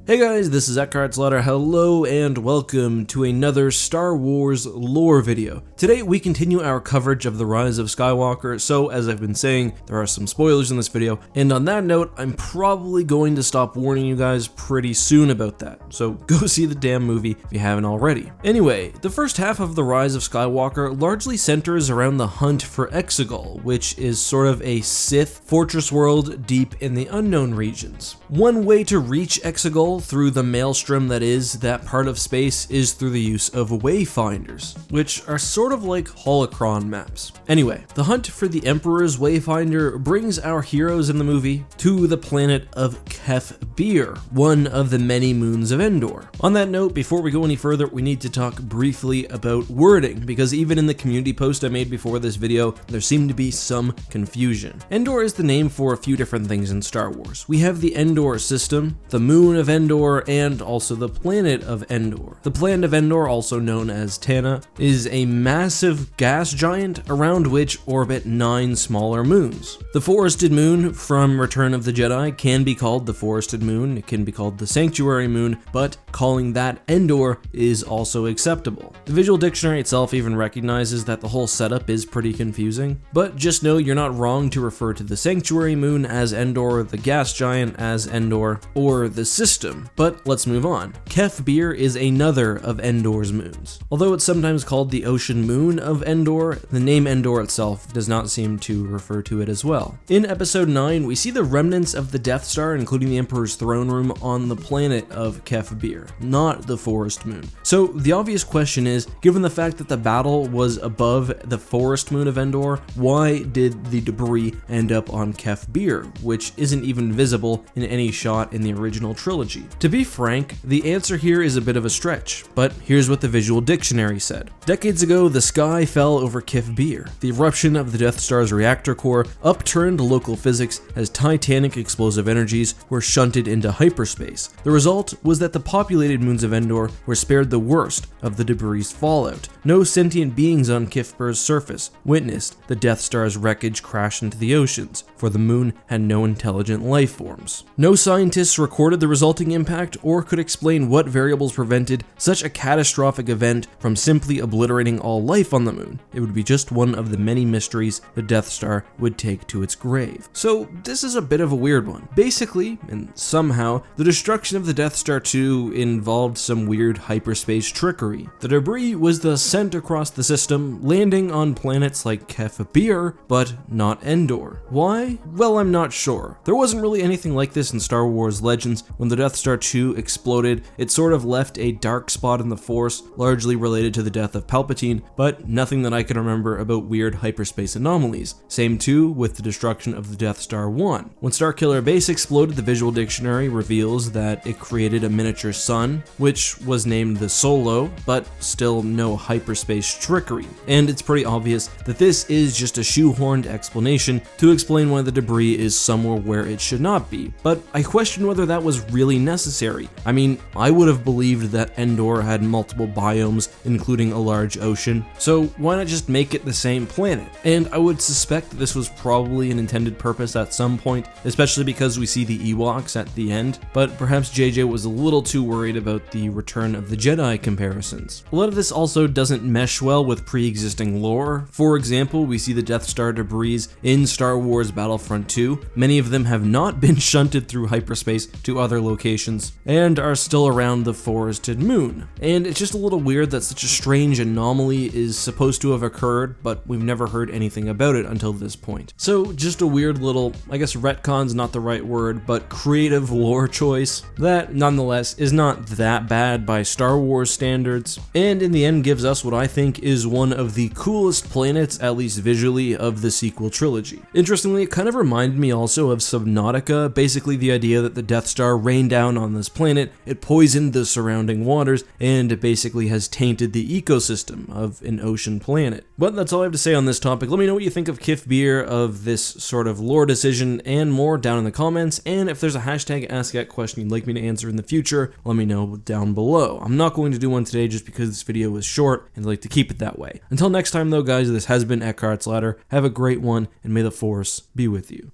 Hey guys, this is Eckhart's Ladder. Hello and welcome to another Star Wars lore video. Today we continue our coverage of the Rise of Skywalker, so as I've been saying, there are some spoilers in this video, and on that note, I'm probably going to stop warning you guys pretty soon about that, so go see the damn movie if you haven't already. Anyway, the first half of the Rise of Skywalker largely centers around the hunt for Exegol, which is sort of a Sith fortress world deep in the unknown regions. One way to reach Exegol through the maelstrom that is that part of space is through the use of wayfinders, which are sort of like holocron maps. Anyway, the hunt for the Emperor's Wayfinder brings our heroes in the movie to the planet of Kef Bir, one of the many moons of Endor. On that note, before we go any further, we need to talk briefly about wording, because even in the community post I made before this video, there seemed to be some confusion. Endor is the name for a few different things in Star Wars. We have the Endor system, the moon of Endor, and also the planet of Endor. The planet of Endor, also known as Tana, is a massive gas giant around which orbit 9 smaller moons. The forested moon from Return of the Jedi can be called the forested moon, it can be called the sanctuary moon, but calling that Endor is also acceptable. The visual dictionary itself even recognizes that the whole setup is pretty confusing, but just know you're not wrong to refer to the sanctuary moon as Endor, the gas giant as Endor, or the system. But let's move on. Kef Bir is another of Endor's moons. Although it's sometimes called the Ocean Moon of Endor, the name Endor itself does not seem to refer to it as well. In episode 9, we see the remnants of the Death Star, including the Emperor's throne room, on the planet of Kef Bir, not the Forest Moon. So the obvious question is, given the fact that the battle was above the Forest Moon of Endor, why did the debris end up on Kef Bir, which isn't even visible in any shot in the original trilogy? To be frank, the answer here is a bit of a stretch, but here's what the visual dictionary said. Decades ago, the sky fell over Kef Bir. The eruption of the Death Star's reactor core upturned local physics as titanic explosive energies were shunted into hyperspace. The result was that the populated moons of Endor were spared the worst of the debris fallout. No sentient beings on Kef Bir's surface witnessed the Death Star's wreckage crash into the oceans, for the moon had no intelligent life forms. No scientists recorded the resulting impact or could explain what variables prevented such a catastrophic event from simply obliterating all life on the moon. It would be just one of the many mysteries the Death Star would take to its grave. So this is a bit of a weird one. Basically, and somehow, the destruction of the Death Star 2 involved some weird hyperspace trickery. The debris was thus sent across the system, landing on planets like Kef Bir, but not Endor. Why? Well, I'm not sure. There wasn't really anything like this in Star Wars Legends. When the Death Star 2 exploded, it sort of left a dark spot in the Force, largely related to the death of Palpatine, but nothing that I can remember about weird hyperspace anomalies. Same too with the destruction of the Death Star 1. When Starkiller Base exploded, the visual dictionary reveals that it created a miniature sun, which was named the Solo, but still no hyperspace trickery. And it's pretty obvious that this is just a shoehorned explanation to explain why the debris is somewhere where it should not be. But I question whether that was really necessary. I mean, I would have believed that Endor had multiple biomes, including a large ocean, so why not just make it the same planet? And I would suspect that this was probably an intended purpose at some point, especially because we see the Ewoks at the end, but perhaps JJ was a little too worried about the Return of the Jedi comparisons. A lot of this also doesn't mesh well with pre-existing lore. For example, we see the Death Star debris in Star Wars Battlefront 2. Many of them have not been shunted through hyperspace to other locations, and are still around the forested moon. And it's just a little weird that such a strange anomaly is supposed to have occurred, but we've never heard anything about it until this point. So just a weird little, I guess retcon's not the right word, but creative lore choice that nonetheless is not that bad by Star Wars standards, and in the end gives us what I think is one of the coolest planets, at least visually, of the sequel trilogy. Interestingly, it kind of reminded me also of Subnautica, basically the idea that the Death Star rained down on this planet, it poisoned the surrounding waters, and it basically has tainted the ecosystem of an ocean planet. But that's all I have to say on this topic. Let me know what you think of Kef Bir, of this sort of lore decision, and more down in the comments, and if there's a hashtag AskGat question you'd like me to answer in the future, let me know down below. I'm not going to do one today just because this video was short, and I like to keep it that way. Until next time though guys, this has been Eckhart's Ladder. Have a great one, and may the Force be with you.